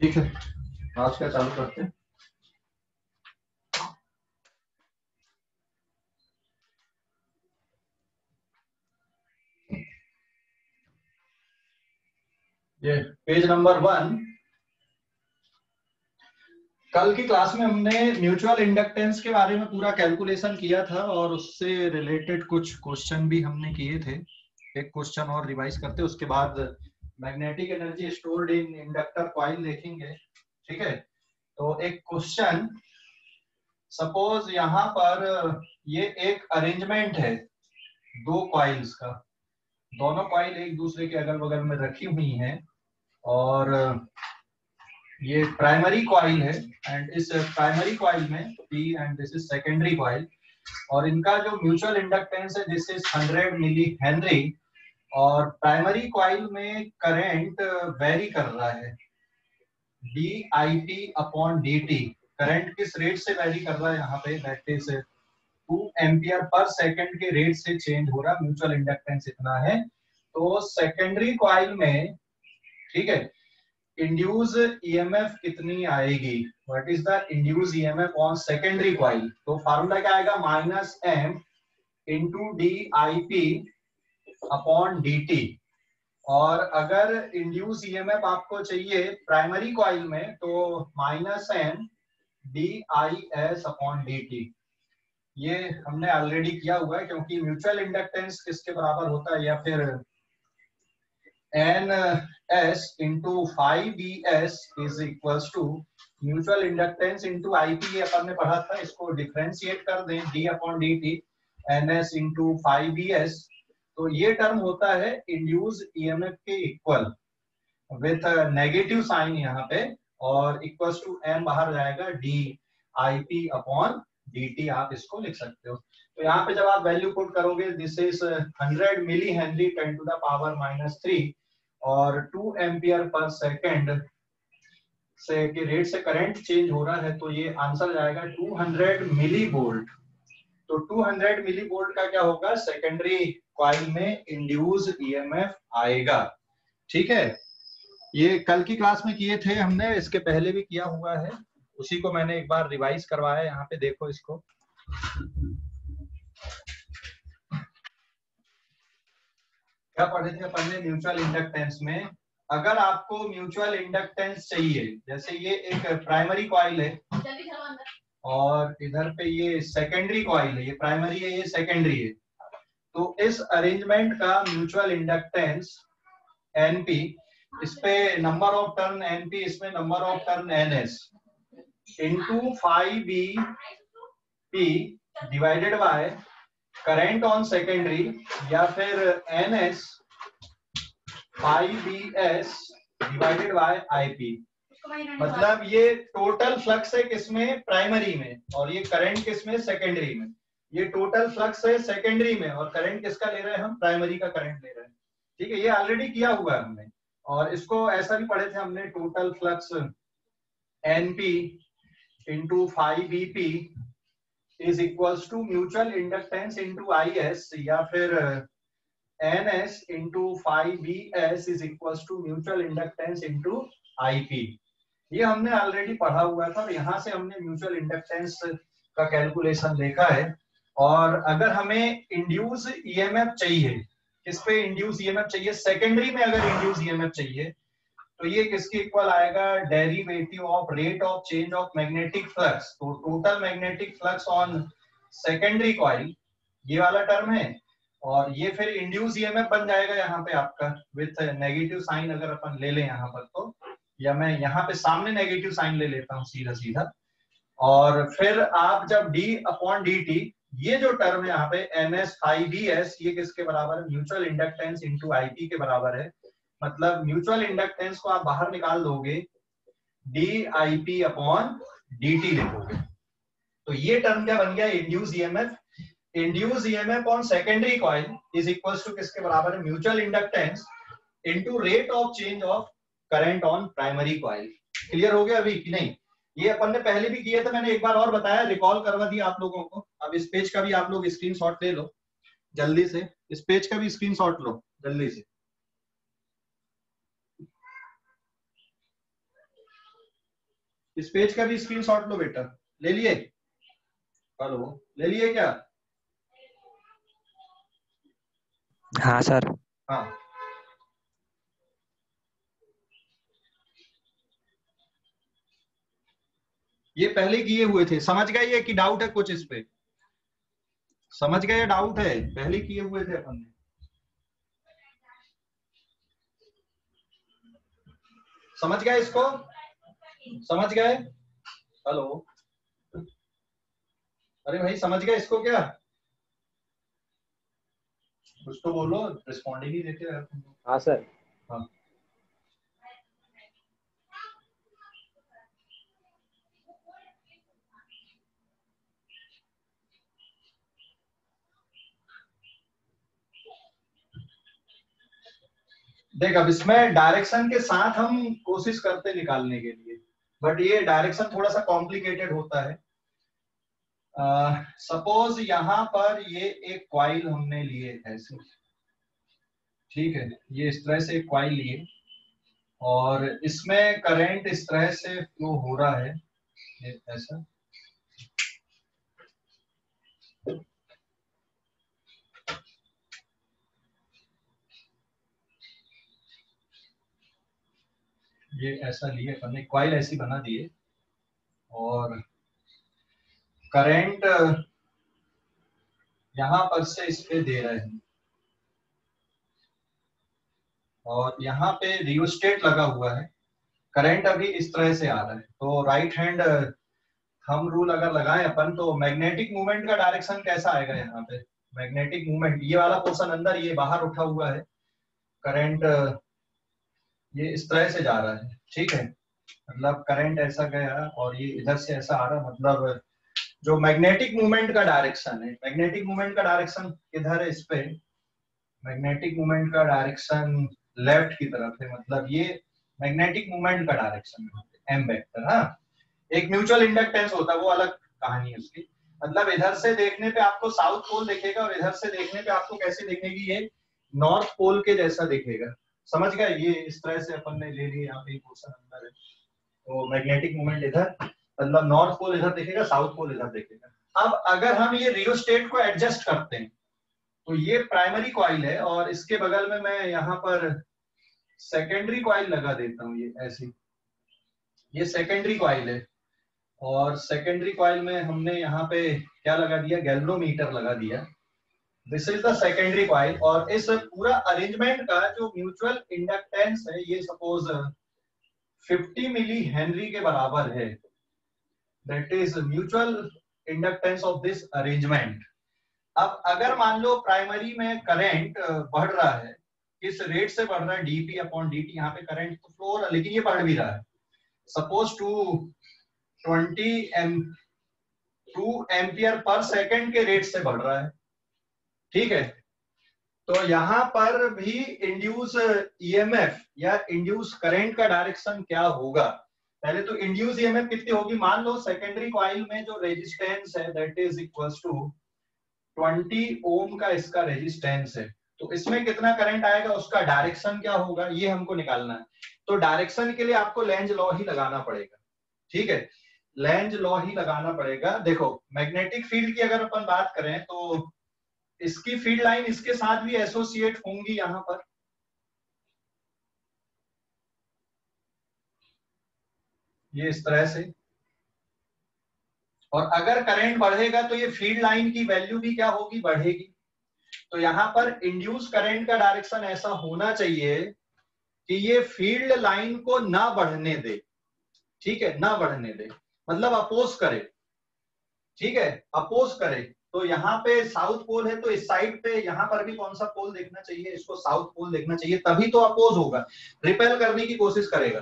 ठीक है, आज का चालू करते हैं। ये पेज नंबर 1। कल की क्लास में हमने म्यूचुअल इंडक्टेंस के बारे में पूरा कैलकुलेशन किया था और उससे रिलेटेड कुछ क्वेश्चन भी हमने किए थे। एक क्वेश्चन और रिवाइज करते, उसके बाद magnetic energy stored in inductor coil देखेंगे। ठीक है, तो एक क्वेश्चन, सपोज यहाँ पर ये एक अरेंजमेंट है दो कॉइल्स का, दोनों कॉइल एक दूसरे के अगल बगल में रखी हुई हैं और ये प्राइमरी कॉइल है एंड इस प्राइमरी कॉइल में P and this is secondary coil और इनका जो म्यूचुअल इंडक्टेंस है दिस इज 100 मिली हेनरी और प्राइमरी कॉइल में करंट वेरी कर रहा है dIp/dt। करंट किस रेट से वेरी कर रहा है यहाँ पे, दैट इज 2 एम्पियर पर सेकंड के रेट से चेंज हो रहा, म्यूचुअल इंडक्टेंस इतना है। तो सेकेंडरी कॉइल में, ठीक है, इंड्यूस ईएमएफ कितनी आएगी, what is the induce EMF on secondary coil. तो फार्मूला क्या आएगा, -m इंटू dIp/dt। और अगर इंड्यूस ईएमएफ आपको चाहिए प्राइमरी कॉइल में तो -m dis/dt। ये हमने ऑलरेडी किया हुआ है क्योंकि म्यूचुअल इंडक्टेंस किसके बराबर होता है, या फिर NS into 5BS is equals to mutual inductance into IP। ये अपन ने पढ़ा था, इसको डिफरेंशिएट कर दें d/dt NS इंटू 5BS, तो ये टर्म होता है इंड्यूस ईएमएफ के इक्वल विथ नेगेटिव साइन यहाँ पे और इक्वल्स टू m बाहर जाएगा dIp/dt, आप इसको लिख सकते हो। तो यहाँ पे जब आप वैल्यू पुट करोगे दिस इज 100 मिली हेनरी 10⁻³ और 2 एम्पियर पर सेकेंड से के रेट से करंट चेंज हो रहा है, तो ये आंसर जाएगा 200 मिली वोल्ट। तो 200 मिली वोल्ट का क्या होगा, सेकेंडरी कॉइल में इंड्यूस ईएमएफ आएगा। ठीक है, ये कल की क्लास में किए थे हमने, इसके पहले भी किया हुआ है, उसी को मैंने एक बार रिवाइज करवाया। यहाँ पे देखो इसको, क्या पढ़े थे अपन ने म्यूचुअल इंडक्टेंस में। अगर आपको म्यूचुअल इंडक्टेंस चाहिए, जैसे ये एक प्राइमरी कॉइल है और इधर पे ये सेकेंडरी कॉइल है, ये प्राइमरी है ये सेकेंडरी है, तो इस अरेंजमेंट का म्यूचुअल इंडक्टेंस NP, इस पे नंबर ऑफ टर्न NP, इसमें number of turn NS into 5BP divided by current on secondary या फिर NS 5BS divided by IP। मतलब ये टोटल फ्लक्स है किसमें, प्राइमरी में, और ये करंट किसमें, सेकेंडरी में। ये टोटल फ्लक्स है सेकेंडरी में और करंट किसका ले रहे हैं हम, प्राइमरी का करंट ले रहे हैं। ठीक है, ये ऑलरेडी किया हुआ है हमने, और इसको ऐसा भी पढ़े थे हमने, total flux NP into 5BP is equals to mutual inductance into IS या फिर NS into 5BS is equals to mutual inductance into IP। ये हमने ऑलरेडी पढ़ा हुआ था और यहाँ से हमने म्यूचुअल इंडक्टेंस का कैलकुलेशन देखा है। और अगर हमें इंड्यूस ईएमएफ चाहिए, किस पे इंड्यूस ईएमएफ चाहिए, सेकेंडरी में अगर इंड्यूस ईएमएफ चाहिए तो ये किसके इक्वल आएगा, derivative of rate of change of magnetic flux. तो total magnetic flux on secondary coil ये वाला टर्म है, और ये फिर इंड्यूस ईएमएफ बन जाएगा यहाँ पे आपका विथ नेगेटिव साइन। अगर अपन ले लें यहाँ पर तो, या मैं यहाँ पे सामने नेगेटिव साइन ले लेता हूँ सीधा सीधा, और फिर आप जब d/dt, ये जो टर्म है यहाँ पे NS/5BS, ये किसके बराबर है, म्यूचुअल इंडक्टेंस इंटू IP के बराबर है। मतलब म्यूचुअल इंडक्टेंस को आप बाहर निकाल दोगे, dIp/dt लिखोगे, तो ये टर्म क्या बन गया, induce EMF. Induce EMF on secondary coil is equals to किसके बराबर है, mutual inductance into rate of change of current on primary coil. Clear हो गया अभी कि नहीं? ये अपन ने पहले भी किए थे, मैंने एक बार और बताया, रिकॉल करवा दिया आप लोगों को। अब इस पेज का भी आप लोग स्क्रीनशॉट ले लो जल्दी से, इस पेज का भी स्क्रीनशॉट लो जल्दी से। इस पेज का भी स्क्रीनशॉट लो बेटा। ले लिए? हेलो, ले लिए क्या? हाँ सर। हाँ, ये पहले किए हुए थे, समझ गए ये कि डाउट है कुछ इस पे? समझ गए, डाउट है? पहले किए हुए थे अपन ने। समझ गए इसको? समझ गए? हेलो, अरे भाई समझ गए इसको क्या? कुछ तो बोलो, रिस्पॉन्ड ही नहीं देते यार तुम लोग। हाँ सर। हाँ, देख अब इसमें डायरेक्शन के साथ हम कोशिश करते निकालने के लिए, बट ये डायरेक्शन थोड़ा सा कॉम्प्लिकेटेड होता है। सपोज यहाँ पर ये एक कॉइल हमने लिए ऐसे, ठीक है, ये इस तरह से एक कॉइल लिए और इसमें करंट इस तरह से फ्लो हो रहा है, ये ऐसा। ये ऐसा लिए अपन ने, कॉइल ऐसी बना दिए और करंट यहाँ पर से इस पे दे रहे हैं और यहाँ पे रियोस्टेट लगा हुआ है। करंट अभी इस तरह से आ रहा है, तो राइट हैंड थंब रूल अगर लगाएं अपन तो मैग्नेटिक मूवमेंट का डायरेक्शन कैसा आएगा यहाँ पे? मैग्नेटिक मूवमेंट ये वाला पोर्शन अंदर, ये बाहर उठा हुआ है, करंट ये इस तरह से जा रहा है, ठीक है, मतलब करंट ऐसा गया और ये इधर से ऐसा आ रहा, मतलब जो मैग्नेटिक मूवमेंट का डायरेक्शन है, मैग्नेटिक मूवमेंट का डायरेक्शन किधर है? इस पे मैग्नेटिक मूवमेंट का डायरेक्शन लेफ्ट की तरफ है, मतलब ये मैग्नेटिक मूवमेंट का डायरेक्शन है, एम वेक्टर। हाँ, एक म्यूचुअल इंडक्टेंस होता है, वो अलग कहानी है उसकी। मतलब इधर से देखने पे आपको साउथ पोल दिखेगा और इधर से देखने पे आपको कैसे दिखेगी? ये नॉर्थ पोल के जैसा दिखेगा। समझ गए? ये इस तरह से अपन ने ले लिया, यहाँ पे पोर्शन अंदर है, तो मैग्नेटिक मूवमेंट इधर, मतलब नॉर्थ पोल इधर दिखेगा, साउथ पोल इधर दिखेगा। अब अगर हम ये रियोस्टेट को एडजस्ट करते हैं तो ये प्राइमरी कॉइल है और इसके बगल में मैं यहाँ पर सेकेंडरी कॉइल लगा देता हूँ, ये ऐसी, ये सेकेंडरी कॉइल है और सेकेंडरी कॉइल में हमने यहाँ पे क्या लगा दिया? गैल्वेनोमीटर लगा दिया। This is the secondary coil और इस पूरा अरेंजमेंट का जो म्यूचुअल इंडक्टेंस है ये सपोज 50 मिली हेनरी के बराबर है, that is mutual inductance of this arrangement. अब अगर मान लो प्राइमरी में करंट बढ़ रहा है, किस रेट से बढ़ रहा है? डीपी अपॉन डीटी, यहाँ पे करंट तो फ्लो हो रहा है लेकिन ये बढ़ भी रहा है, सपोज 2 एम्पियर पर सेकंड के रेट से बढ़ रहा है, ठीक है। तो यहाँ पर भी इंड्यूस ईएमएफ या इंड्यूस करंट का डायरेक्शन क्या होगा? पहले तो इंड्यूस ईएमएफ कितनी होगी? मान लो सेकेंडरी कॉइल में जो रेजिस्टेंस है दैट इज इक्वल्स टू 20 ओम का इसका रेजिस्टेंस है, तो इसमें कितना करंट आएगा, उसका डायरेक्शन क्या होगा, ये हमको निकालना है। तो डायरेक्शन के लिए आपको लेंज लॉ ही लगाना पड़ेगा, ठीक है, लेंज लॉ ही लगाना पड़ेगा। देखो मैग्नेटिक फील्ड की अगर अपन बात करें तो इसकी फील्ड लाइन इसके साथ भी एसोसिएट होंगी यहाँ पर, ये इस तरह से, और अगर करंट बढ़ेगा तो ये फील्ड लाइन की वैल्यू भी क्या होगी? बढ़ेगी। तो यहाँ पर इंड्यूस करंट का डायरेक्शन ऐसा होना चाहिए कि ये फील्ड लाइन को ना बढ़ने दे, ठीक है, ना बढ़ने दे, मतलब अपोज करे, ठीक है, अपोज करे। तो यहाँ पे साउथ पोल है तो इस साइड पे यहाँ पर भी कौन सा पोल देखना चाहिए? इसको साउथ पोल देखना चाहिए, तभी तो अपोज होगा, रिपेल करने की कोशिश करेगा।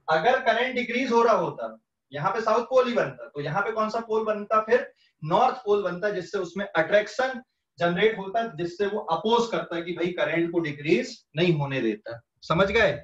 अगर करंट डिक्रीज हो रहा होता, यहाँ पे साउथ पोल ही बनता, तो यहाँ पे कौन सा पोल बनता? फिर नॉर्थ पोल बनता, जिससे उसमें अट्रैक्शन जनरेट होता है, जिससे वो अपोज करता है कि भाई करंट को डिक्रीज नहीं होने देता। समझ गए?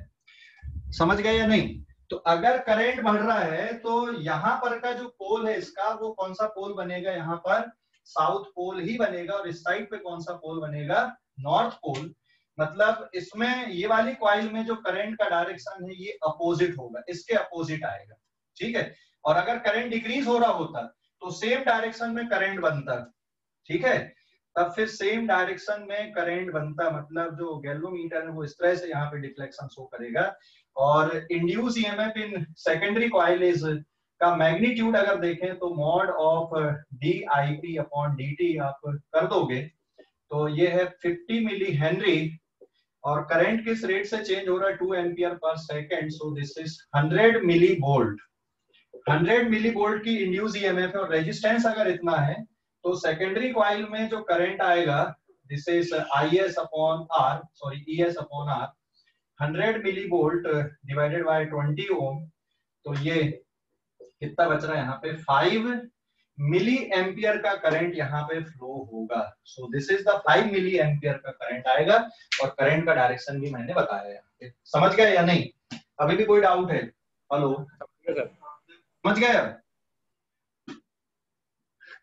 समझ गए या नहीं? तो अगर करंट बढ़ रहा है तो यहाँ पर का जो पोल है इसका, वो कौन सा पोल बनेगा? यहाँ पर साउथ पोल ही बनेगा, और इस साइड पे कौन सा पोल बनेगा? North pole. मतलब इसमें ये वाली कॉइल में जो करंट का डायरेक्शन है ये अपोजिट होगा, इसके अपोजिट आएगा, ठीक है। और अगर करंट डिक्रीज हो रहा होता तो सेम डायरेक्शन में करंट बनता, ठीक है। तब फिर सेम डायरेक्शन में करंट बनता, मतलब जो गैल्वेनोमीटर है वो इस तरह से यहाँ पे डिफ्लेक्शन शो करेगा। और induce EMF in secondary coil is का मैग्नीट्यूड अगर देखें तो mod of DIP upon DT आप कर दोगे तो ये है 50 मिली हेनरी, और करंट किस रेट से चेंज हो रहा है 2 ampere per second, so this is 100 milli volt. 100 milli volt की इंड्यूस ईएमएफ है और रेजिस्टेंस अगर इतना है तो सेकेंडरी कॉइल में जो करंट आएगा this is ES upon R 100 milli volt divided by 20 ohm, तो ये कितना बच रहा है यहाँ पे 5 मिली एम्पियर का करंट यहाँ पे फ्लो होगा। So this is the 5 milli ampere का करंट आएगा, और करंट का डायरेक्शन भी मैंने बताया यहाँ पे। समझ गए या नहीं? अभी भी कोई डाउट है? हेलो, समझ गए?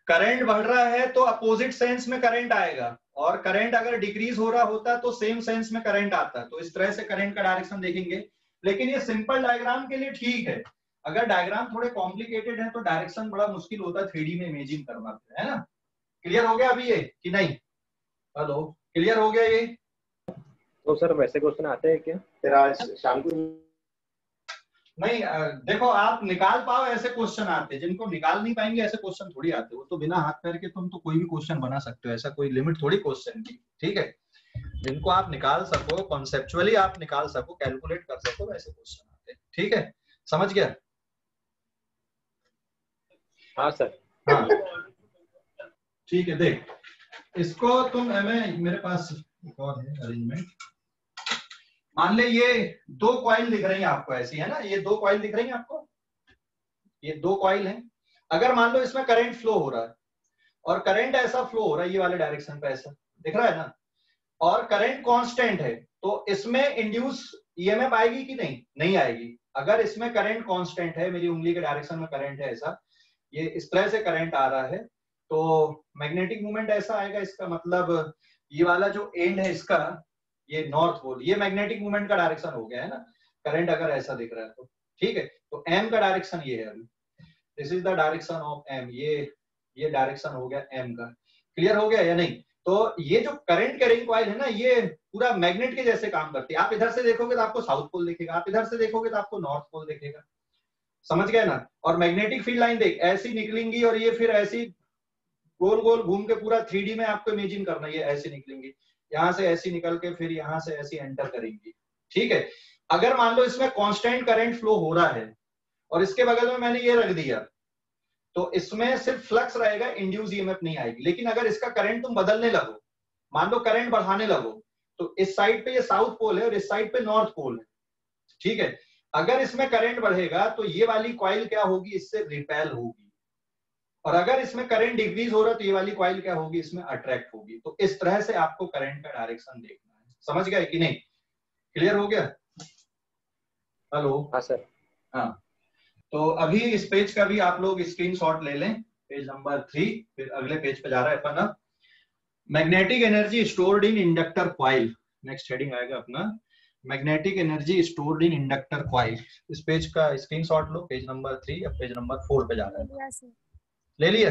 करंट बढ़ रहा है तो अपोजिट सेंस में करंट आएगा, और करंट अगर डिक्रीज हो रहा होता तो सेम सेंस में करंट आता। तो इस तरह से करंट का डायरेक्शन देखेंगे। लेकिन ये सिंपल डायग्राम के लिए ठीक है, अगर डायग्राम थोड़े कॉम्प्लिकेटेड है तो डायरेक्शन बड़ा मुश्किल होता है 3D में इमेजिन करना, है ना। क्लियर हो गया अभी ये कि नहीं? हेलो, क्लियर हो गया ये? तो सर वैसे क्वेश्चन आते हैं क्या फिर आज शाम को? नहीं, देखो आप निकाल पाओ ऐसे क्वेश्चन आते, जिनको निकाल नहीं पाएंगे ऐसे क्वेश्चन थोड़ी आते। वो तो बिना हाथ पैर के तुम तो कोई भी क्वेश्चन बना सकते हो, ऐसा कोई लिमिट थोड़ी क्वेश्चन की, ठीक है। जिनको आप निकाल सको, कॉन्सेप्चुअली आप निकाल सको, कैलकुलेट कर सको, वैसे क्वेश्चन आते, ठीक है। समझ गया? हाँ सर। हाँ ठीक है। देख इसको तुम मेरे पास एक और है अरेंजमेंट। मान ले ये 2 कॉइल दिख रही हैं आपको, ऐसी है ना, ये 2 कॉइल दिख रही हैं आपको, ये 2 कॉइल हैं। अगर मान लो इसमें करंट फ्लो हो रहा है, और करंट ऐसा फ्लो हो रहा है ये वाले डायरेक्शन पे, ऐसा दिख रहा है ना, और करंट कांस्टेंट है, तो इसमें इंड्यूस ईएमएफ आएगी कि नहीं? नहीं आएगी। अगर इसमें करंट कांस्टेंट है, मेरी उंगली के डायरेक्शन में करंट है ऐसा, ये इस तरह से करंट आ रहा है, तो मैग्नेटिक मूवमेंट ऐसा आएगा। इसका मतलब ये वाला जो एंड है इसका, ये नॉर्थ पोल, ये मैग्नेटिक मूवमेंट का डायरेक्शन हो गया है ना, करंट अगर ऐसा दिख रहा है तो, ठीक है। तो एम का डायरेक्शन ये है, अभी this is the direction of M, ये डायरेक्शन हो गया एम का। क्लियर हो गया या नहीं? तो ये जो करंट कैरिंग कॉइल है ना, ये पूरा मैग्नेट के जैसे काम करती है। आप इधर से देखोगे तो आपको साउथ पोल दिखेगा, आप इधर से देखोगे तो आपको नॉर्थ पोल दिखेगा। समझ गए ना? और मैग्नेटिक फील्ड लाइन देख ऐसी निकलेंगी, और ये फिर ऐसी गोल गोल घूम के पूरा 3D में आपको इमेजिन करना, ये ऐसी निकलेंगी, यहाँ से ऐसी निकल के फिर यहाँ से ऐसी एंटर करेंगी, ठीक है। अगर मान लो इसमें कांस्टेंट करंट फ्लो हो रहा है और इसके बगल में मैंने ये रख दिया, तो इसमें सिर्फ फ्लक्स रहेगा, इंड्यूस ईएमएफ नहीं आएगी। लेकिन अगर इसका करंट तुम बदलने लगो, मान लो करंट बढ़ाने लगो, तो इस साइड पे ये साउथ पोल है और इस साइड पे नॉर्थ पोल है, ठीक है। अगर इसमें करंट बढ़ेगा तो ये वाली कॉइल क्या होगी? इससे रिपेल होगी, और अगर इसमें करंट डिक्रीज हो रहा है तो ये वाली कॉइल क्या होगी? इसमें अट्रैक्ट होगी। तो इस तरह से आपको करंट का डायरेक्शन देखना है। समझ गए कि नहीं? क्लियर हो गया? हेलो। हाँ सर। हाँ, तो अभी इस पेज का भी आप लोग स्क्रीनशॉट ले लें, पेज नंबर 3, फिर अगले पेज पे जा रहा है अपन अब। Magnetic energy stored in inductor coil, next heading आएगा अपना magnetic energy stored in inductor coil. इस पेज का स्क्रीनशॉट लो, पेज नंबर 3 अब पेज नंबर 4 पे जा रहा है। ले लिया?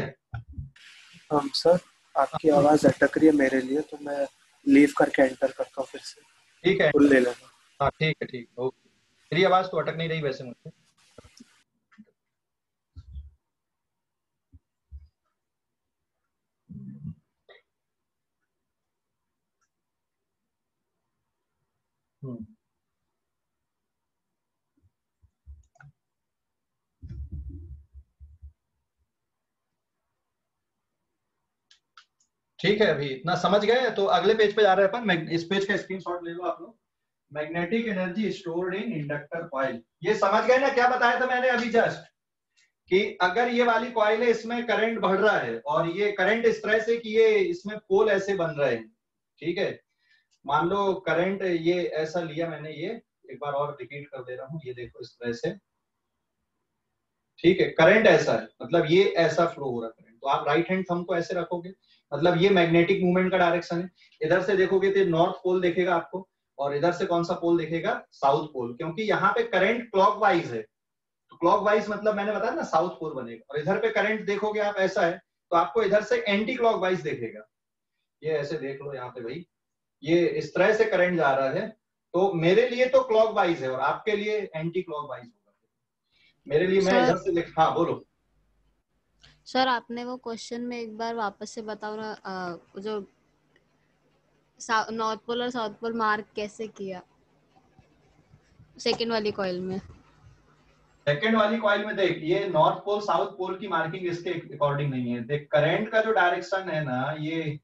हाँ सर, आपकी आवाज अटक रही है मेरे लिए, तो मैं लीव करके एंटर करता हूँ फिर से। ठीक है, ले लेना। हाँ ठीक है, ठीक, ओके। तेरी आवाज तो अटक नहीं रही वैसे मुझे। ठीक है, अभी इतना समझ गए तो अगले पेज पे जा रहे हैं अपन। इस पेज का स्क्रीनशॉट ले लो आप लोग। Magnetic energy stored in inductor coil, ये समझ गए ना क्या बताया था मैंने अभी जस्ट, कि अगर ये वाली कॉइल है, इसमें करंट बढ़ रहा है, और ये करंट इस तरह से कि ये इसमें पोल ऐसे बन रहे हैं, ठीक है। मान लो करंट ये ऐसा लिया मैंने, ये एक बार और रिपीट कर दे रहा हूँ, ये देखो इस तरह से, ठीक है। करंट ऐसा है, मतलब ये ऐसा फ्लो हो रहा है करंट, तो आप राइट हैंड थंब को ऐसे रखोगे, मतलब ये मैग्नेटिक मूवमेंट का डायरेक्शन है। इधर से देखोगे तो नॉर्थ पोल दिखेगा आपको, और इधर से कौन सा पोल दिखेगा? साउथ पोल, क्योंकि यहाँ पे करंट क्लॉकवाइज है, तो क्लॉकवाइज मतलब मैंने बताया ना साउथ पोल बनेगा, और इधर पे करंट देखोगे आप ऐसा है तो आपको इधर से एंटी क्लॉकवाइज दिखेगा। ये ऐसे देख लो यहाँ पे भाई, ये इस तरह से करंट जा रहा है, तो मेरे लिए तो क्लॉकवाइज है और आपके लिए एंटी क्लॉकवाइज होगा। मेरे लिए मैं इधर से हाँ बोलो सर। आपने वो क्वेश्चन में एक बार वापस से बताओ ना, जो नॉर्थ पोल और साउथ पोल मार्क कैसे किया सेकंड वाली कॉइल में? सेकंड वाली कॉइल में देख, ये नॉर्थ पोल साउथ पोल की मार्किंग इसके अकॉर्डिंग नहीं है। देख करंट का जो डायरेक्शन है ना, ये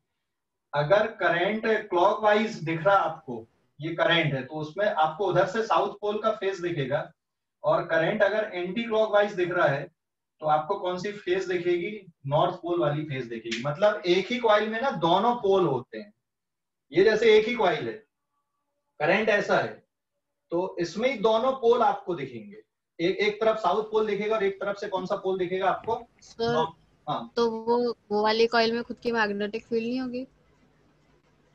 अगर करंट क्लॉकवाइज दिख रहा आपको, ये करंट है, तो उसमें आपको उधर से साउथ पोल का फेस दिखेगा, और करंट अगर एंटी क्लॉकवाइज दिख रहा है तो आपको कौन सी फेस दिखेगी? नॉर्थ पोल वाली फेस दिखेगी। मतलब एक ही कॉइल में ना दोनों पोल होते हैं। ये जैसे एक ही कॉइल है, करंट ऐसा है, तो इसमें ही दोनों पोल आपको दिखेंगे। एक तरफ साउथ पोल दिखेगा और एक तरफ से कौन सा पोल दिखेगा आपको? हाँ। तो वो वाली कॉइल में खुद की मैग्नेटिक फील्ड नहीं होगी?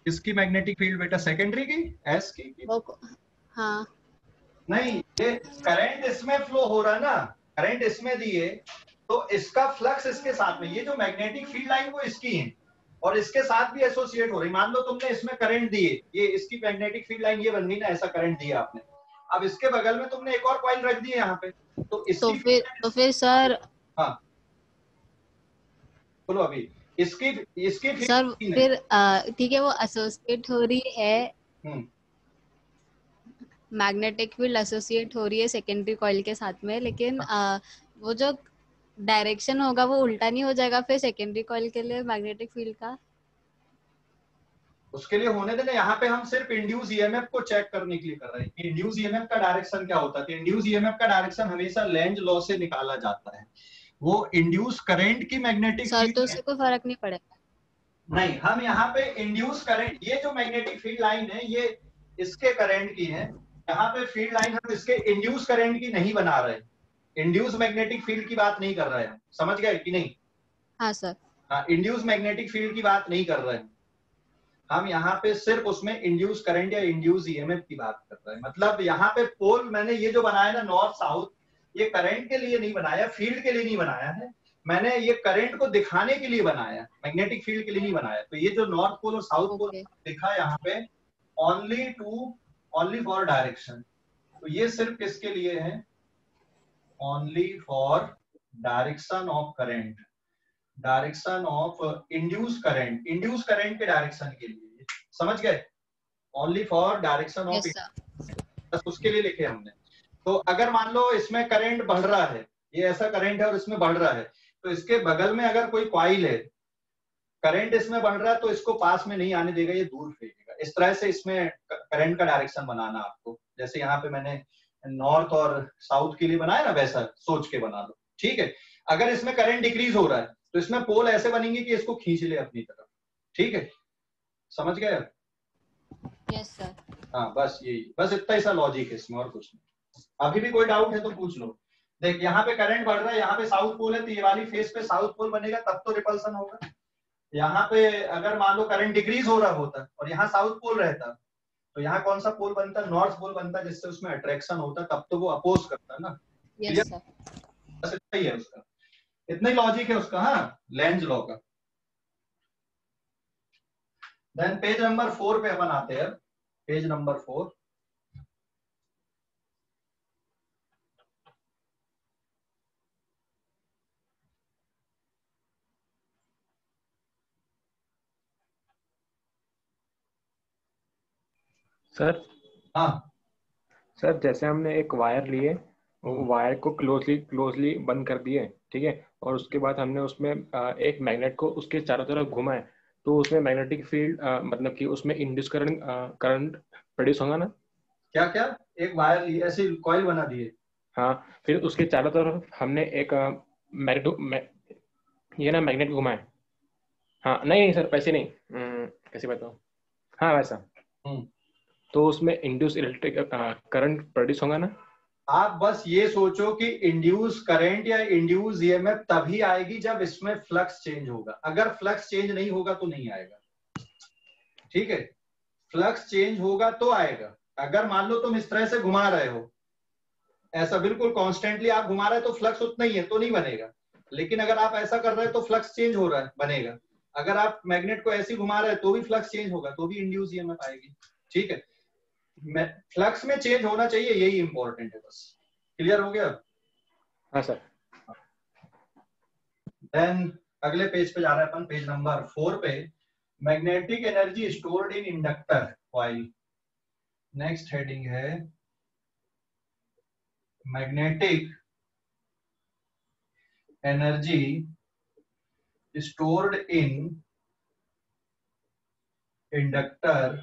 किसकी मैग्नेटिक फील्ड बेटा? सेकेंडरी की, एस की? हाँ नहीं, ये करंट इसमें फ्लो हो रहा है ना, करंट इसमें दिए तो इसका फ्लक्स इसके साथ में, ये जो मैग्नेटिक फील्ड लाइन वो इसकी है और इसके साथ भी एसोसिएट हो रही। मान लो तुमने इसमें करंट दिए, ये इसकी मैग्नेटिक फील्ड लाइन ये बन गई ना, ऐसा करंट दिया आपने, अब इसके बगल में तुमने एक और कॉइल रख दी है यहाँ पे, तो इसकी तो फिर सर, हाँ बोलो अभी, इसकी सर फिर ठीक है, वो एसोसिएट हो रही है, मैग्नेटिक फील्ड एसोसिएट हो रही है सेकेंडरी कॉइल के साथ में, लेकिन वो जो डायरेक्शन होगा वो उल्टा नहीं हो जाएगा फिर सेकेंडरी कॉइल के लिए मैग्नेटिक फील्ड का? उसके लिए होने देना, यहाँ पे हम सिर्फ इंड्यूस ईएमएफ को चेक करने के लिए कर रहे हैं कि इंड्यूस ईएमएफ का डायरेक्शन क्या होता है। तो इंड्यूस ईएमएफ का डायरेक्शन हमेशा लेंज लॉ से निकाला जाता है। वो इंड्यूस करंट की मैग्नेटिक फील्ड, तो उससे कोई फर्क नहीं पड़ेगा? नहीं, हम यहाँ पे इंड्यूस करंट, ये जो मैग्नेटिक फील्ड लाइन है ये इसके करंट की है, यहाँ पे फील्ड लाइन हम इसके इंड्यूस करंट की नहीं बना रहे, इंड्यूस मैग्नेटिक फील्ड की बात नहीं कर रहे हैं, समझ गए कि नहीं? हाँ सर। हाँ, इंड्यूस मैग्नेटिक फील्ड की बात नहीं कर रहे हैं हम, यहाँ पे सिर्फ उसमें इंड्यूस करंट या इंड्यूस ईएमएफ की बात कर रहे हैं। मतलब यहाँ पे पोल मैंने ये जो बनाया ना नॉर्थ साउथ, ये करंट के लिए नहीं बनाया, फील्ड के लिए नहीं बनाया है, मैंने ये करंट को दिखाने के लिए बनाया, मैग्नेटिक फील्ड के लिए नहीं बनाया। तो ये जो नॉर्थ पोल और साउथ पोल दिखा यहाँ पे, ओनली फॉर डायरेक्शन, तो ये सिर्फ किसके लिए है? Only for direction of current, direction of induce current के डायरेक्शन के लिए, समझ गए? ओनली फॉर डायरेक्शन ऑफ, बस उसके लिए लिखे हमने। तो अगर मान लो इसमें करंट बढ़ रहा है, ये ऐसा करंट है और इसमें बढ़ रहा है, तो इसके बगल में अगर कोई कॉइल है, करंट इसमें बढ़ रहा है तो इसको पास में नहीं आने देगा, ये दूर फेंकेगा। इस तरह से इसमें करंट का डायरेक्शन बनाना आपको, जैसे यहाँ पे मैंने नॉर्थ और साउथ के लिए बनाया ना, वैसा सोच के बना लो, ठीक है? अगर इसमें करंट डिक्रीज हो रहा है तो इसमें पोल ऐसे बनेंगे कि इसको खींच ले अपनी तरफ, ठीक है? समझ गए? Yes sir. हाँ बस यही, बस इतना ही सा लॉजिक है इसमें, और कुछ नहीं। अभी भी कोई डाउट है तो पूछ लो। देख यहाँ पे करंट बढ़ रहा है, यहाँ पे साउथ पोल है, तो ये वाली फेस पे साउथ पोल बनेगा, तब तो रिपल्सन होगा। यहाँ पे अगर मान लो करंट डिक्रीज हो रहा होता और यहाँ साउथ पोल रहता, तो यहाँ कौन सा पोल बनता? नॉर्थ पोल बनता, जिससे उसमें अट्रैक्शन होता, तब तो वो अपोज करता ना। Yes sir. बस इतना ही है उसका, इतना ही लॉजिक है उसका, हाँ, लेंज लॉ का। देन पेज नंबर 4 पे अपन आते हैं, पेज नंबर 4। सर हाँ सर, जैसे हमने एक वायर लिए, वो वायर को क्लोजली बंद कर दिए, ठीक है, और उसके बाद हमने उसमें एक मैग्नेट को उसके चारों तरफ घुमाए, तो उसमें मैग्नेटिक फील्ड मतलब कि उसमें इंड्यूस करंट प्रोड्यूस होगा ना? क्या क्या? एक वायर लिए, ऐसे कॉइल बना दिए, हाँ, फिर उसके चारों तरफ हमने एक ये ना मैग्नेट घुमाए। हाँ नहीं सर, वैसे नहीं, कैसे बताऊँ, हाँ वैसा, तो उसमें इंड्यूस इलेक्ट्रिक करंट प्रोड्यूस होगा ना? आप बस ये सोचो कि इंड्यूस करंट या इंड्यूस ईएमएफ तभी आएगी जब इसमें फ्लक्स चेंज होगा, अगर फ्लक्स चेंज नहीं होगा तो नहीं आएगा, ठीक है? फ्लक्स चेंज होगा तो आएगा। अगर मान लो तुम इस तरह से घुमा रहे हो, ऐसा बिल्कुल कॉन्स्टेंटली आप घुमा रहे हैं तो फ्लक्स उतना ही है तो नहीं बनेगा, लेकिन अगर आप ऐसा कर रहे हैं तो फ्लक्स चेंज हो रहा है, बनेगा। अगर आप मैग्नेट को ऐसे घुमा रहे हैं तो भी फ्लक्स चेंज होगा, तो भी इंड्यूस ईएमएफ आएगी। ठीक है, फ्लक्स में चेंज होना चाहिए, यही इंपॉर्टेंट है बस। क्लियर हो गया? हाँ सर। देन अगले पेज पे जा रहे हैं अपन, पेज नंबर 4 पे। Magnetic energy stored in inductor coil. Next heading है magnetic energy stored in inductor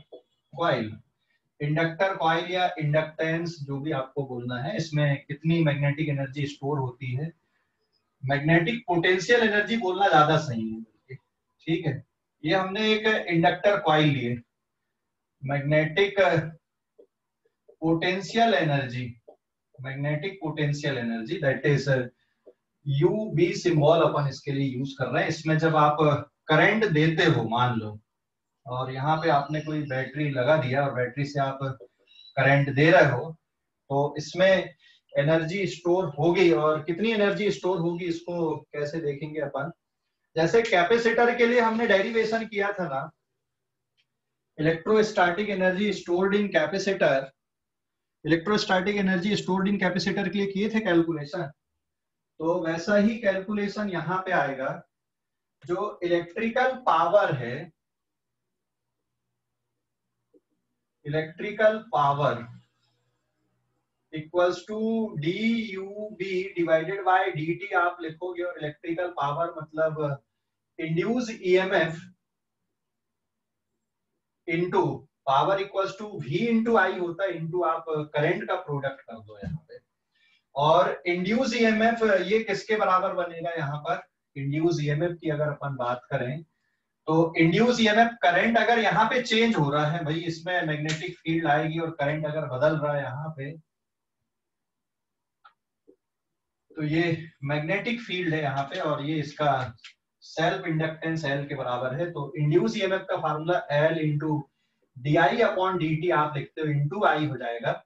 coil. Inductor coil या इंडक्टेंस जो भी आपको बोलना है, इसमें कितनी मैग्नेटिक एनर्जी स्टोर होती है। मैग्नेटिक पोटेंशियल एनर्जी बोलना ज्यादा सही है। ठीक है, ये हमने एक इंडक्टर कॉइल लिए। Magnetic potential energy, magnetic potential energy that is U B symbol अपन इसके लिए यूज कर रहे हैं। इसमें जब आप करंट देते हो मान लो, और यहाँ पे आपने कोई बैटरी लगा दिया और बैटरी से आप करंट दे रहे हो, तो इसमें एनर्जी स्टोर होगी। और कितनी एनर्जी स्टोर होगी इसको कैसे देखेंगे अपन। जैसे कैपेसिटर के लिए हमने डेरिवेशन किया था ना, इलेक्ट्रोस्टैटिक एनर्जी स्टोर्ड इन कैपेसिटर, इलेक्ट्रोस्टैटिक एनर्जी स्टोर्ड इन कैपेसिटर के लिए किए थे कैलकुलेशन। तो वैसा ही कैलकुलेशन यहाँ पे आएगा। जो इलेक्ट्रिकल पावर है, electrical power equals to d U B divided by d t आप लिखोगे। और इलेक्ट्रिकल पावर मतलब induce EMF into power equals to V into I होता है, इंटू आप करंट का प्रोडक्ट कर दो यहाँ पे। और इंड्यूस ईएमएफ ये किसके बराबर बनेगा यहाँ पर। इंड्यूस ईएमएफ की अगर अपन बात करें तो इंड्यूस ईएमएफ करंट अगर यहाँ पे चेंज हो रहा है भाई, इसमें मैग्नेटिक फील्ड आएगी और करंट अगर बदल रहा है यहाँ पे, तो ये मैग्नेटिक फील्ड है यहाँ पे और ये इसका सेल्फ इंडक्टेंस एल के बराबर है। तो इंड्यूस ईएमएफ का formula L into D I upon d t आप लिखते हो, इंटू आई हो जाएगा।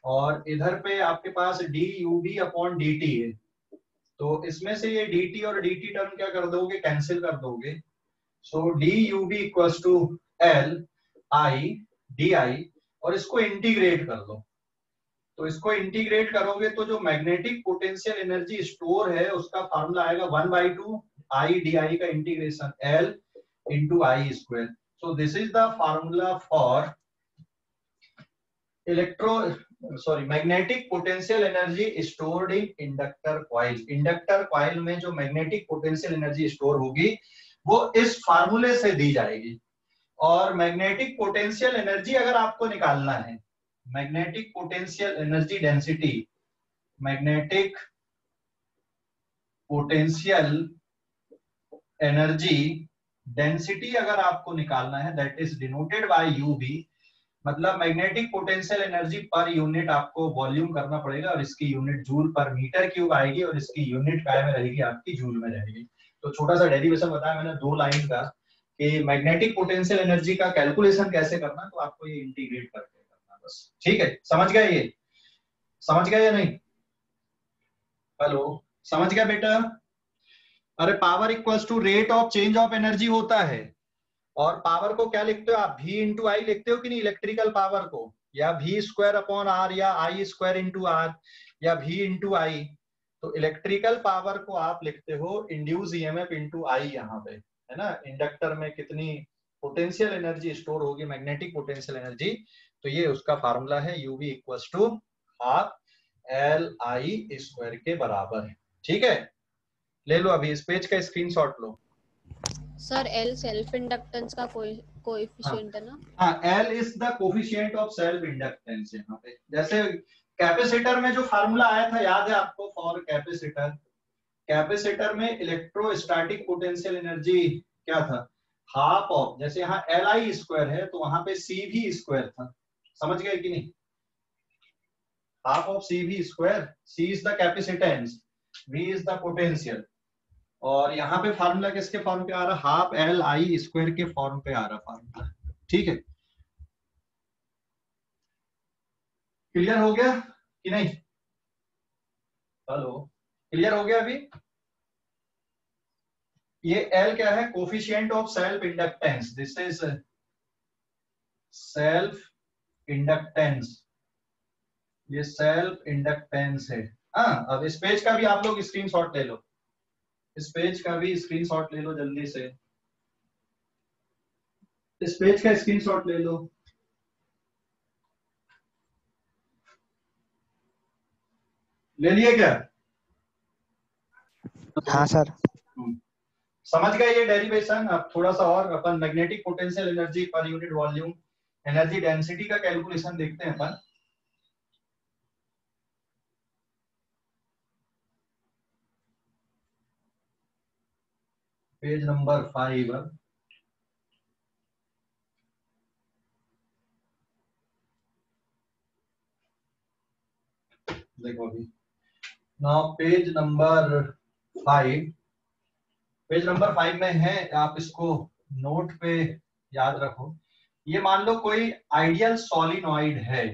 और इधर पे आपके पास d U B upon d t है, तो इसमें से ये डी टी और डी टी टर्म क्या कर दोगे, कैंसिल कर दोगे। So d U B equals to L I d I, और इसको इंटीग्रेट कर दो। तो इसको इंटीग्रेट करोगे तो जो मैग्नेटिक पोटेंशियल एनर्जी स्टोर है उसका फार्मूला आएगा 1/2 आई डी आई का integration L into I square. So this is the formula for magnetic potential energy stored in inductor coil. Inductor coil में जो मैग्नेटिक पोटेंशियल एनर्जी स्टोर होगी वो इस फार्मूले से दी जाएगी। और मैग्नेटिक पोटेंशियल एनर्जी अगर आपको निकालना है, magnetic potential energy density, magnetic potential energy density अगर आपको निकालना है, that is denoted by U B. मतलब magnetic potential energy per unit आपको वॉल्यूम करना पड़ेगा और इसकी unit joule per metre cube आएगी और इसकी यूनिट काय में रहेगी, आपकी जूल में रहेगी। तो छोटा सा डेरिवेशन बताया मैंने 2 लाइन का कि मैग्नेटिक पोटेंशियल एनर्जी का कैलकुलेशन कैसे करना, तो आपको ये इंटीग्रेट करके करना बस। ठीक है, समझ गए? ये समझ गए या नहीं? हेलो, समझ गया बेटा? अरे power equals to rate of change of energy होता है। और पावर को क्या लिखते हो आप, v इंटू आई लिखते हो कि नहीं इलेक्ट्रिकल पावर को, या v स्क्वायर अपॉन आर, या आई स्क्वायर इंटू आर, या v इंटू आई। तो इलेक्ट्रिकल पावर को आप लिखते हो इंड्यूस ईएमएफ इंटू आई यहाँ पे, है ना। इंडक्टर में कितनी पोटेंशियल एनर्जी स्टोर होगी, मैग्नेटिक पोटेंशियल एनर्जी, तो ये उसका फार्मूला है UV equals to half L I square के बराबर है। ठीक है, ले लो अभी इस पेज का स्क्रीनशॉट लो। सर एल सेल्फ इंडक्टेंस का कोएफिशिएंट है ना। हाँ, L is the coefficient of self inductance. यहाँ पे जैसे कैपेसिटर में जो फार्मूला आया था याद है आपको, फॉर कैपेसिटर, कैपेसिटर में इलेक्ट्रोस्टैटिक पोटेंशियल एनर्जी क्या था, हाफ ऑफ, जैसे यहाँ एल आई स्क्वायर है तो वहां पे सी भी स्क्वायर था। समझ गए कि नहीं, half of C V square, C is the capacitance, V is the potential. और यहाँ पे फार्मूला किसके फॉर्म पे आ रहा, हाफ एल आई स्क्वायर के फॉर्म पे आ रहा फार्मूला। ठीक है, क्लियर हो गया कि नहीं? हेलो, क्लियर हो गया अभी? ये L क्या है? Coefficient of self inductance. This is self inductance, ये सेल्फ इंडक्टेंस है। हाँ, अब इस पेज का भी आप लोग स्क्रीनशॉट ले लो, इस पेज का भी स्क्रीनशॉट ले लो जल्दी से, इस पेज का स्क्रीनशॉट ले लो। ले लिए क्या? हाँ सर। समझ गए ये डेरिवेशन? अब थोड़ा सा और अपन magnetic potential energy per unit volume energy density का कैलकुलेशन देखते हैं अपन। पेज नंबर 5, देखो अभी now page number 5, page number 5 में है, आप इसको नोट पे याद रखो। ये मान लो कोई आइडियल सॉलिनॉइड है,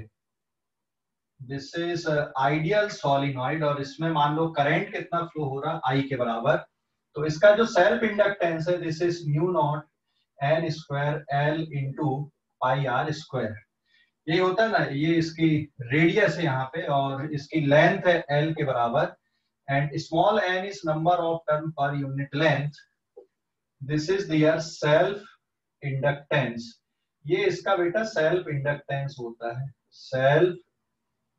दिस इज आइडियल सॉलिनॉइड, और इसमें मान लो करंट कितना फ्लो हो रहा, I के बराबर। तो इसका जो सेल्फ इंडक्टेंस है, this is mu naught n square L into pi R square. ये होता है ना, ये इसकी रेडियस है यहाँ पे, और इसकी लेंथ है L के बराबर, and small n is number of turn per unit length. This is their self inductance. ये इसका बेटा सेल्फ इंडक्टेंस होता है, सेल्फ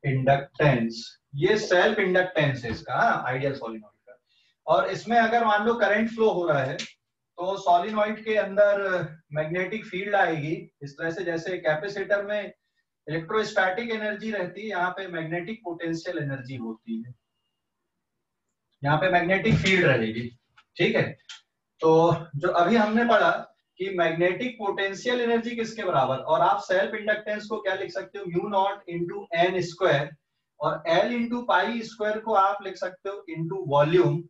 इंडक्टेंस। ये सेल्फ इंडक्टेंस है इसका आइडियल सॉलिनॉइड का। और इसमें अगर मान लो करंट फ्लो हो रहा है तो सॉलिनॉइड के अंदर मैग्नेटिक फील्ड आएगी इस तरह से, जैसे कैपेसिटर में इलेक्ट्रोस्टैटिक एनर्जी रहती है, यहाँ पे मैग्नेटिक पोटेंशियल एनर्जी होती है, यहाँ पे मैग्नेटिक फील्ड रहेगी। ठीक है, तो जो अभी हमने पढ़ा कि मैग्नेटिक पोटेंशियल एनर्जी किसके बराबर, और आप सेल्फ इंडक्टेंस को क्या लिख सकते हो, mu naught into N square, और एल इंटू पाई स्क्वायर को आप लिख सकते हो इंटू वॉल्यूम,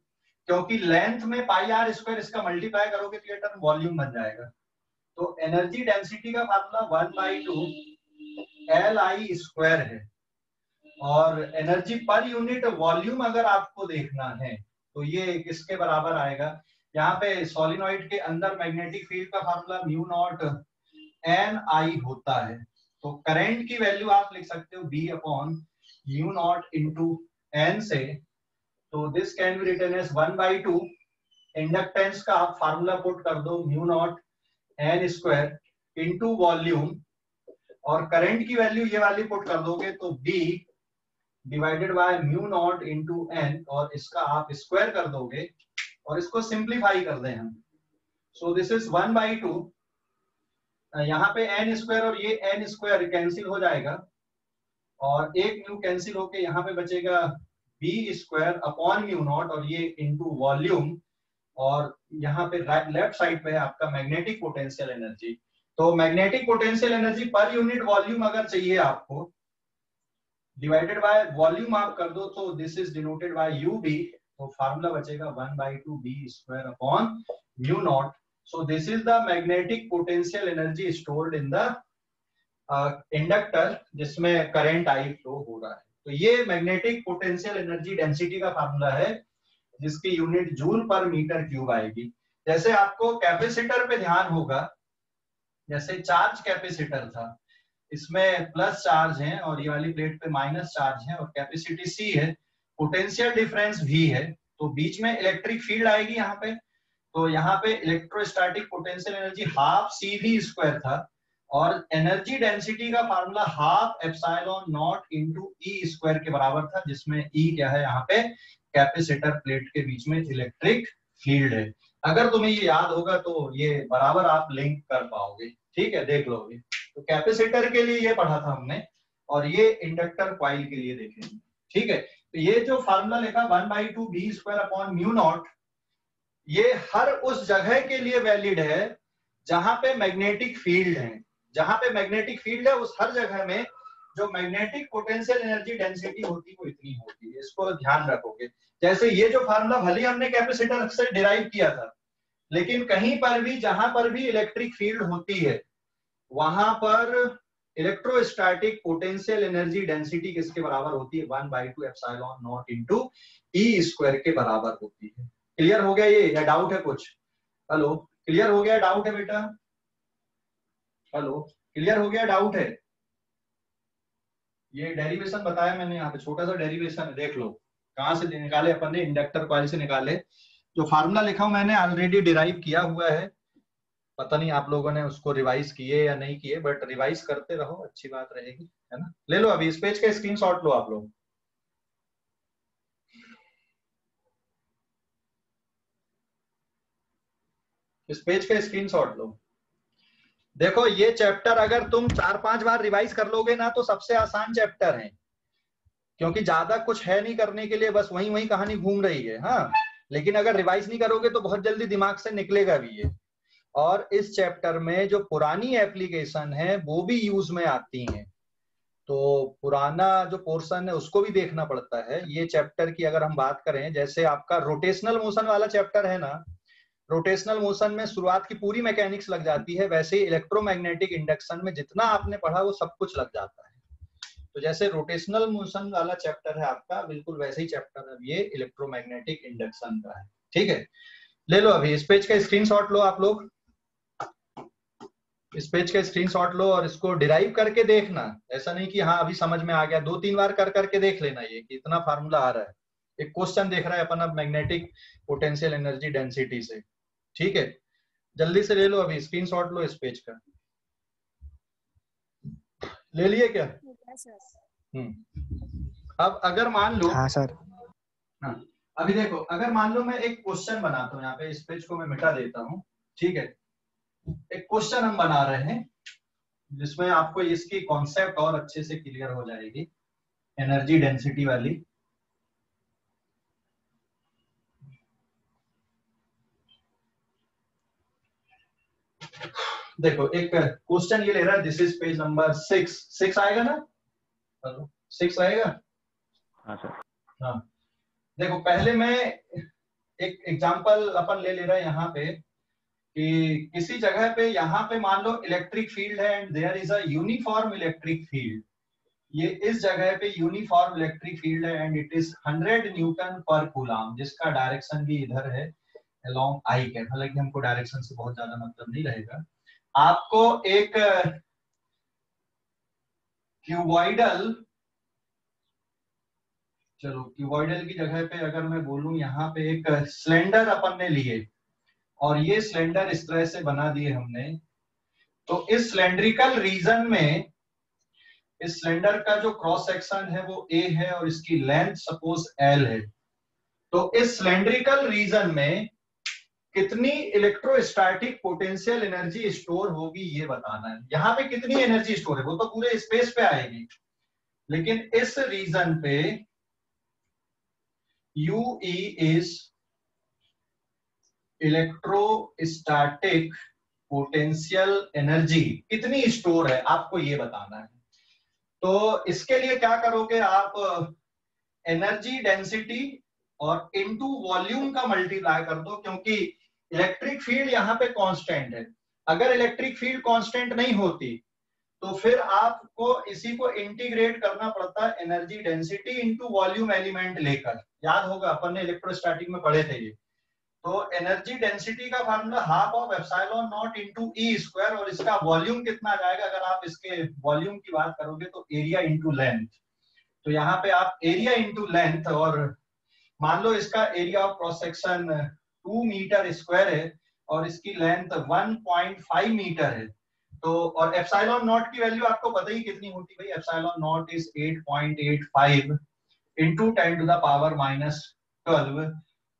क्योंकि लेंथ में पाई आर स्क्वायर इसका मल्टीप्लाई करोगे तो ये टर्म वॉल्यूम बन जाएगा। तो एनर्जी डेंसिटी का फार्मूला 1/2 एल आई स्क्वायर है, और एनर्जी पर यूनिट वॉल्यूम अगर आपको देखना है तो ये किसके बराबर आएगा, यहाँ पे सॉलिनॉइड के अंदर मैग्नेटिक फील्ड का फार्मूला म्यू नॉट एन आई होता है। तो करंट की वैल्यू आप लिख सकते हो B upon mu naught into N से, तो this can be written as 1/2 inductance का आप फार्मूला पुट कर दो mu naught N square into volume, और करंट की वैल्यू ये वाली पुट कर दोगे तो B divided by mu naught into N, और इसका आप स्क्वायर कर दोगे और इसको सिंप्लीफाई कर दें हम। सो दिस इज 1/2, यहाँ पे एन स्क्वायर और ये एन स्क्वायर कैंसिल हो जाएगा, और एक म्यू कैंसिल होके यहाँ पे बचेगा B square upon mu naught, और ये इंटू वॉल्यूम, और यहाँ पे लेफ्ट साइड पे है आपका मैग्नेटिक पोटेंशियल एनर्जी। तो magnetic potential energy per unit volume अगर चाहिए आपको, डिवाइडेड बाय वॉल्यूम आप कर दो, तो this is denoted by U B, तो फार्मूला बचेगा 1/2 B square upon mu naught. So this is the magnetic potential energy stored in the inductor जिसमें करंट आई फ्लो हो रहा है। तो ये मैग्नेटिक पोटेंशियल एनर्जी डेंसिटी का फार्मूला है जिसकी unit joule per metre cube आएगी। जैसे आपको कैपेसिटर पे ध्यान होगा, जैसे चार्ज कैपेसिटर था, इसमें प्लस चार्ज है और ये वाली प्लेट पे माइनस चार्ज है, और कैपेसिटी सी है, पोटेंशियल डिफरेंस भी है, तो बीच में इलेक्ट्रिक फील्ड आएगी यहाँ पे। तो यहाँ पे electrostatic potential energy half C V square था, और एनर्जी डेंसिटी का formula half epsilon naught into E square के बराबर था, जिसमें ई क्या है, यहाँ पे कैपेसिटर प्लेट के बीच में इलेक्ट्रिक फील्ड है। अगर तुम्हें ये याद होगा तो ये बराबर आप लिंक कर पाओगे। ठीक है, देख लोगे। तो कैपेसिटर के लिए ये पढ़ा था हमने, और ये इंडक्टर कॉइल के लिए देखेंगे। ठीक है, तो ये जो फार्मूला लिखा 1/2 B square upon mu naught, ये हर उस जगह के लिए वैलिड है जहां पे मैग्नेटिक फील्ड है। जहां पे मैग्नेटिक फील्ड है उस हर जगह में जो मैग्नेटिक पोटेंशियल एनर्जी डेंसिटी होती है वो इतनी होती है, इसको ध्यान रखोगे। जैसे ये जो फार्मूला भले हमने कैपेसिटर से डिराइव किया था, लेकिन कहीं पर भी जहां पर भी इलेक्ट्रिक फील्ड होती है वहां पर इलेक्ट्रोस्टैटिक पोटेंशियल एनर्जी डेंसिटी किसके बराबर होती है? 1/2 epsilon not into E square के बराबर होती है। क्लियर हो गया ये या डाउट है कुछ? हेलो, क्लियर हो गया? डाउट है बेटा? हेलो, क्लियर हो गया? डाउट है? ये डेरिवेशन बताया मैंने, यहाँ पे छोटा सा डेरिवेशन है, देख लो कहाँ से निकाले अपन ने, इंडक्टर कॉइल से निकाले। जो फार्मूला लिखा हूं मैंने ऑलरेडी डिराइव किया हुआ है, पता नहीं आप लोगों ने उसको रिवाइज किए या नहीं किए, बट रिवाइज करते रहो, अच्छी बात रहेगी, है ना। ले लो अभी इस पेज का स्क्रीनशॉट लो आप लोग। इस पेज का स्क्रीनशॉट लो। देखो ये चैप्टर अगर तुम 4-5 बार रिवाइज कर लोगे ना तो सबसे आसान चैप्टर है, क्योंकि ज्यादा कुछ है नहीं करने के लिए, बस वही वही कहानी घूम रही है। हाँ, लेकिन अगर रिवाइज नहीं करोगे तो बहुत जल्दी दिमाग से निकलेगा भी ये। और इस चैप्टर में जो पुरानी एप्लीकेशन है वो भी यूज में आती हैं, तो पुराना जो पोर्शन है उसको भी देखना पड़ता है। ये चैप्टर की अगर हम बात करें, जैसे आपका रोटेशनल मोशन वाला चैप्टर है ना, रोटेशनल मोशन में शुरुआत की पूरी मैकेनिक्स लग जाती है, वैसे ही इलेक्ट्रोमैग्नेटिक इंडक्शन में जितना आपने पढ़ा वो सब कुछ लग जाता है। तो जैसे रोटेशनल मोशन वाला चैप्टर है आपका, बिल्कुल वैसे ही चैप्टर है ये इलेक्ट्रोमैग्नेटिक इंडक्शन का है। ठीक है, ले लो अभी इस पेज का स्क्रीनशॉट लो आप लोग, इस पेज का स्क्रीनशॉट लो और इसको डिराइव करके देखना। ऐसा नहीं कि हाँ अभी समझ में आ गया, 2-3 बार कर करके देख लेना ये कि इतना फार्मूला आ रहा है। एक क्वेश्चन देख रहा है अपन अब मैग्नेटिक पोटेंशियल एनर्जी डेंसिटी से। ठीक है, जल्दी से ले लो अभी स्क्रीनशॉट लो इस पेज का। ले लिए क्या? अब अगर मान लो, हाँ सर। हाँ अभी देखो, अगर मान लो मैं एक क्वेश्चन बनाता हूँ, यहाँ पे इस पेज को मैं मिटा देता हूँ। ठीक है, एक क्वेश्चन हम बना रहे हैं जिसमें आपको इसकी कॉन्सेप्ट और अच्छे से क्लियर हो जाएगी, एनर्जी डेंसिटी वाली। देखो एक क्वेश्चन ये ले रहा है, दिस इज पेज नंबर 6 आएगा ना? 6 आएगा? हाँ सर। हाँ, देखो पहले मैं एक एग्जांपल अपन ले रहे हैं यहाँ पे कि किसी जगह पे, यहाँ पे मान लो इलेक्ट्रिक फील्ड है and there is a uniform electric field. ये इस जगह पे यूनिफॉर्म इलेक्ट्रिक फील्ड है and it is 100 newton per coulomb, जिसका डायरेक्शन भी इधर है अलोंग आई कैप। हालांकि हमको डायरेक्शन से बहुत ज्यादा मतलब नहीं रहेगा। आपको एक क्यूबॉइडल, चलो क्यूबॉइडल की जगह पे अगर मैं बोलूं, यहाँ पे एक सिलेंडर अपन ने लिए और ये सिलेंडर इस तरह से बना दिए हमने। तो इस सिलेंड्रिकल रीजन में, इस सिलेंडर का जो क्रॉस सेक्शन है वो A है और इसकी लेंथ सपोज L है। तो इस सिलेंड्रिकल रीजन में कितनी इलेक्ट्रोस्टैटिक पोटेंशियल एनर्जी स्टोर होगी ये बताना है। यहाँ पे कितनी एनर्जी स्टोर है वो तो पूरे स्पेस पे आएगी, लेकिन इस रीजन पे UE is electrostatic potential energy कितनी स्टोर है आपको ये बताना है। तो इसके लिए क्या करोगे आप, एनर्जी डेंसिटी और इनटू वॉल्यूम का मल्टीप्लाई कर दो, क्योंकि इलेक्ट्रिक फील्ड यहाँ पे कांस्टेंट है। अगर इलेक्ट्रिक फील्ड कांस्टेंट नहीं होती तो फिर आपको इसी को इंटीग्रेट करना पड़ता है energy density into volume element लेकर। याद होगा अपन ने इलेक्ट्रोस्टैटिक में पढ़े थे ये। तो एनर्जी डेंसिटी का formula half of epsilon not into E square, और इसका वॉल्यूम कितना आ जाएगा, अगर आप इसके वॉल्यूम की बात करोगे तो एरिया इनटू लेंथ। तो यहाँ पे आप एरिया इनटू लेंथ, और मान लो इसका area of cross section 2 metre square है और इसकी लेंथ 1.5 मीटर है। तो और एप्सिलॉन नॉट की वैल्यू आपको पता ही कितनी होती है भाई, epsilon naught is 8.85 into 10 to the power -12,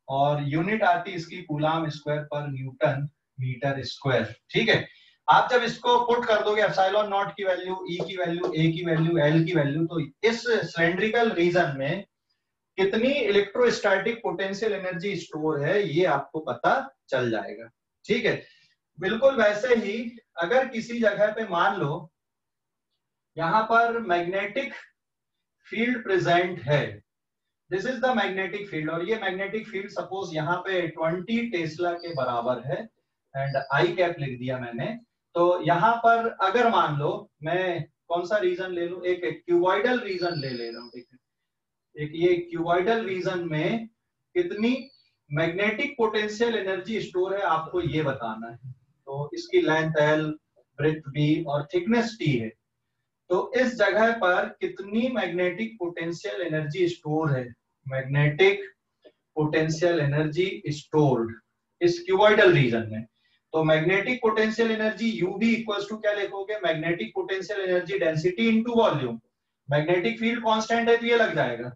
और यूनिट आती है इसकी coulomb square per newton metre square. ठीक है, आप जब इसको पुट कर दोगे एप्सिलॉन नॉट की वैल्यू, ई की वैल्यू, ए की वैल्यू, एल की वैल्यू, तो इस सिलेंड्रिकल रीजन में कितनी इलेक्ट्रोस्टैटिक पोटेंशियल एनर्जी स्टोर है ये आपको पता चल जाएगा। ठीक है, बिल्कुल वैसे ही अगर किसी जगह पे मान लो यहां पर मैग्नेटिक फील्ड प्रेजेंट है, this is the magnetic field, और ये मैग्नेटिक फील्ड सपोज यहाँ पे 20 टेस्ला के बराबर है एंड आई कैप लिख दिया मैंने। तो यहाँ पर अगर मान लो मैं कौन सा रीजन ले लूं, एक क्यूबॉइडल रीजन ले रहा हूं। एक ये क्यूबॉइडल रीजन में कितनी मैग्नेटिक पोटेंशियल एनर्जी स्टोर है आपको ये बताना है। तो इसकी लेंथ L, ब्रेथ B और थिकनेस T है। तो इस जगह पर कितनी मैग्नेटिक पोटेंशियल एनर्जी स्टोर है, मैग्नेटिक पोटेंशियल एनर्जी स्टोर्ड इस क्यूबॉइडल रीजन में। तो magnetic potential energy UB equals to क्या लिखोगे, magnetic potential energy density into volume. Magnetic field constant है तो ये लग जाएगा,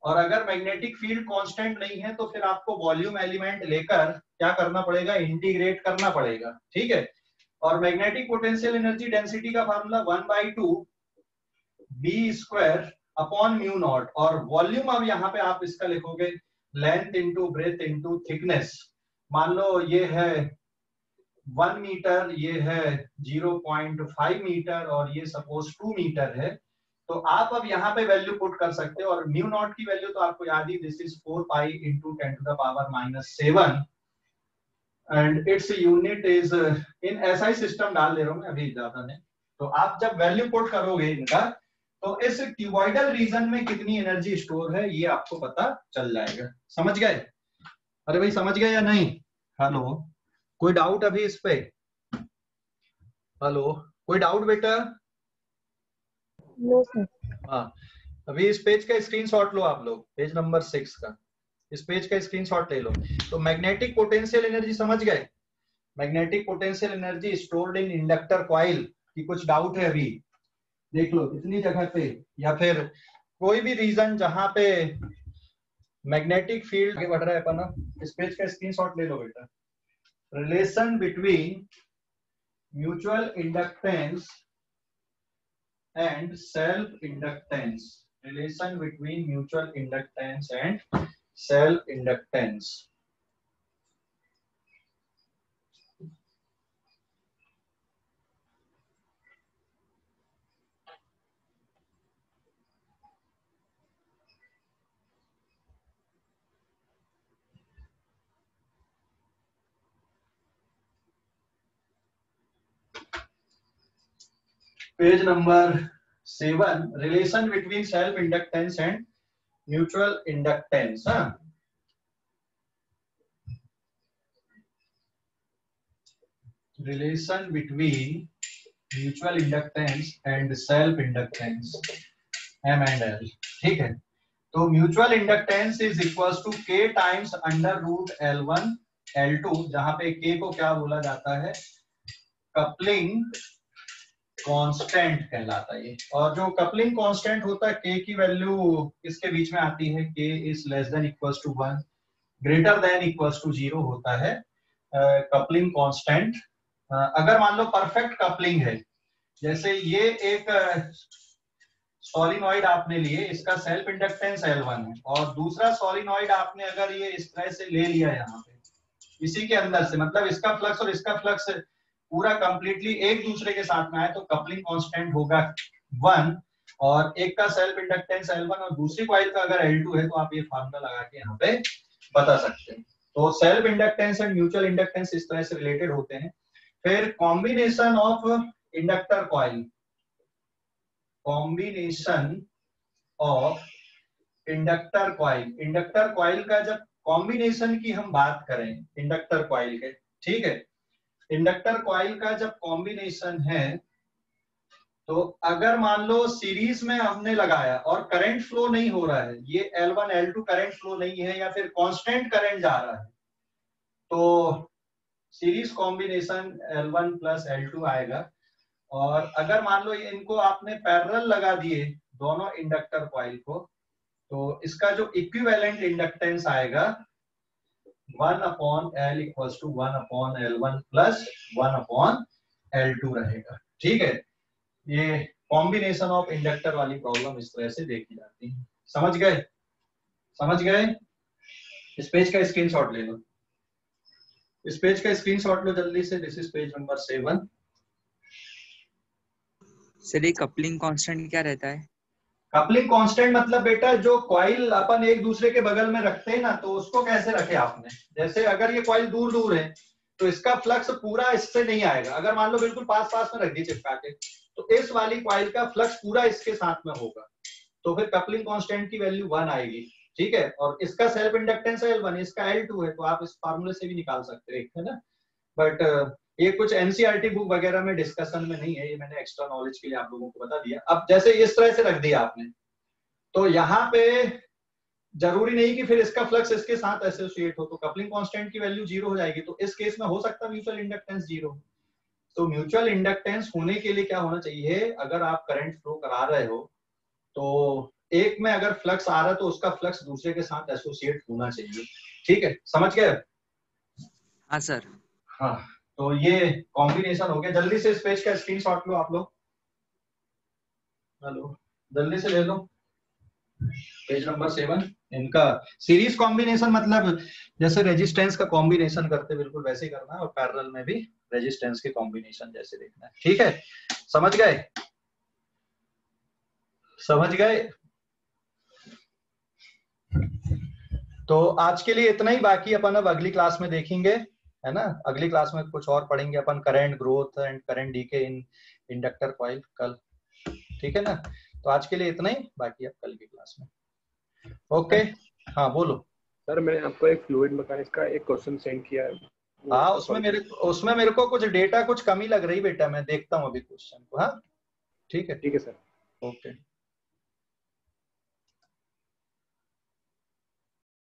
और अगर मैग्नेटिक फील्ड कांस्टेंट नहीं है तो फिर आपको वॉल्यूम एलिमेंट लेकर क्या करना पड़ेगा, इंटीग्रेट करना पड़ेगा। ठीक है, और मैग्नेटिक पोटेंशियल एनर्जी डेंसिटी का formula 1/2 B² upon mu naught, और वॉल्यूम अब यहाँ पे आप इसका लिखोगे length into breadth into thickness. मान लो ये है 1 मीटर, ये है 0.5 मीटर और ये सपोज 2 मीटर है। तो आप अब यहाँ पे वैल्यू पुट कर सकते हो, और म्यू नॉट की वैल्यू तो आपको याद ही, this is 4 pi into 10⁻⁷ and it's unit is in SI system डाल दे रहा हूँ मैं अभी, ज्यादा नहीं। तो आप जब वैल्यू पुट करोगे इनका तो इस क्यूबॉइडल रीजन में कितनी एनर्जी स्टोर है ये आपको पता चल जाएगा। समझ गए? अरे भाई समझ गए या नहीं? हेलो, कोई डाउट अभी इस पे? हेलो, कोई डाउट बेटा? No sir. हाँ, अभी इस पेज का स्क्रीनशॉट लो आप लोग, पेज नंबर 6 का इस पेज का स्क्रीनशॉट ले लो। तो मैग्नेटिक पोटेंशियल एनर्जी समझ गए, magnetic potential energy stored in inductor coil की कुछ डाउट है अभी? देख लो इतनी जगह पे, या फिर कोई भी रीजन जहां पे मैग्नेटिक फील्ड आगे बढ़ रहा है अपन, इस पेज का स्क्रीनशॉट ले लो बेटा। Relation between mutual inductance and self inductance, relation between mutual inductance and self inductance। Page number 7, relation between self inductance and mutual inductance. Relation between mutual inductance and self inductance M&L। ठीक है, तो mutual inductance is equals to K times √L1 L2, जहां पे K को क्या बोला जाता है, कपलिंग कांस्टेंट कहलाता है ये। और जो कपलिंग कांस्टेंट होता है K की वैल्यू किसके बीच में आती है, K is less than equals to 1 greater than equals to 0 होता है कपलिंग कांस्टेंट। अगर मान लो परफेक्ट कपलिंग है, जैसे ये एक सोलिनॉइड आपने लिए, इसका सेल्फ इंडक्टेंस L1 है, और दूसरा सोलिनॉइड आपने अगर ये इस तरह से ले लिया यहाँ पे इसी के अंदर से, मतलब इसका फ्लक्स और इसका फ्लक्स पूरा कंप्लीटली एक दूसरे के साथ में आए, तो कपलिंग कांस्टेंट होगा 1, और एक का सेल्फ इंडक्टेंस L1 और दूसरी कॉइल का अगर L2 है, तो आप ये फार्मूला लगा के यहाँ पे बता सकते हैं। तो self inductance and mutual inductance इस तरह से रिलेटेड होते हैं। फिर combination of inductor coil, combination of inductor coil, inductor coil का जब कॉम्बिनेशन की हम बात करें इंडक्टर कॉइल के, ठीक है, इंडक्टर कॉइल का जब कॉम्बिनेशन है, तो अगर मान लो सीरीज में हमने लगाया और करंट फ्लो नहीं हो रहा है, ये L1 L2 करंट फ्लो नहीं है या फिर कांस्टेंट करंट जा रहा है, तो series combination L1 plus L2 आएगा। और अगर मान लो इनको आपने पैरेलल लगा दिए दोनों इंडक्टर कॉइल को, तो इसका जो इक्विवेलेंट इंडक्टेंस आएगा 1/L equals to 1/L1 plus 1/L2 रहेगा। ठीक है, ये कॉम्बिनेशन ऑफ इंडक्टर वाली प्रॉब्लम इस तरह से देखी जाती है। समझ गए? समझ गए? इस पेज का स्क्रीनशॉट ले लो, इस पेज का स्क्रीनशॉट लो जल्दी से। This is page number 7। Sir ये कपलिंग कांस्टेंट क्या रहता है? कपलिंग कांस्टेंट मतलब बेटा जो कॉइल अपन एक दूसरे के बगल में रखते हैं ना, तो उसको कैसे रखे आपने, जैसे अगर ये कॉइल दूर दूर है तो इसका फ्लक्स पूरा इससे नहीं आएगा। अगर मान लो बिल्कुल पास पास में रख दी चिपका के, तो इस वाली कॉइल का फ्लक्स पूरा इसके साथ में होगा, तो फिर कपलिंग कांस्टेंट की वैल्यू 1 आएगी, ठीक है। और इसका सेल्फ इंडक्टेंस है L1, इसका L2 है, तो आप इस फार्मूले से भी निकाल सकते हैं, है ना। बट ये कुछ एनसीईआरटी बुक वगैरह में डिस्कशन में नहीं है, ये मैंने एक्स्ट्रा नॉलेज के लिए आप लोगों को बता दिया। अब जैसे इस तरह से रख दिया आपने, तो यहाँ पे जरूरी नहीं कि फिर इसका फ्लक्स इसके साथ एसोसिएट हो, तो कपलिंग कांस्टेंट की वैल्यू 0 हो जाएगी। तो इस केस में हो सकता है म्यूचुअल इंडक्टेंस 0। तो म्यूचुअल इंडक्टेंस होने के लिए क्या होना चाहिए, अगर आप करंट फ्लो करा रहे हो तो एक में अगर फ्लक्स आ रहा है तो उसका फ्लक्स दूसरे के साथ एसोसिएट होना चाहिए, ठीक है, समझ गए। हाँ सर। हाँ, तो ये कॉम्बिनेशन हो गया। जल्दी से इस पेज का स्क्रीनशॉट लो आप लोग, हेलो जल्दी से ले लो, पेज नंबर 7। इनका सीरीज कॉम्बिनेशन मतलब जैसे रेजिस्टेंस का कॉम्बिनेशन करते बिल्कुल वैसे ही करना है, और पैरेलल में भी रेजिस्टेंस के कॉम्बिनेशन जैसे देखना है, ठीक है, समझ गए, समझ गए। तो आज के लिए इतना ही, बाकी अपन अब अगली क्लास में देखेंगे, है ना। अगली क्लास में कुछ और पढ़ेंगे अपन, current growth and current decay in inductor coil कल, ठीक है ना। तो आज के लिए इतना ही, बाकी अब कल की क्लास में। ओके, हाँ बोलो सर। मैंने आपको एक फ्लूइड मैकेनिक्स का एक क्वेश्चन सेंड किया है। हाँ, उसमें मेरे को कुछ डेटा कुछ कमी लग रही बेटा, मैं देखता हूँ अभी क्वेश्चन को। हाँ ठीक है सर। ओके।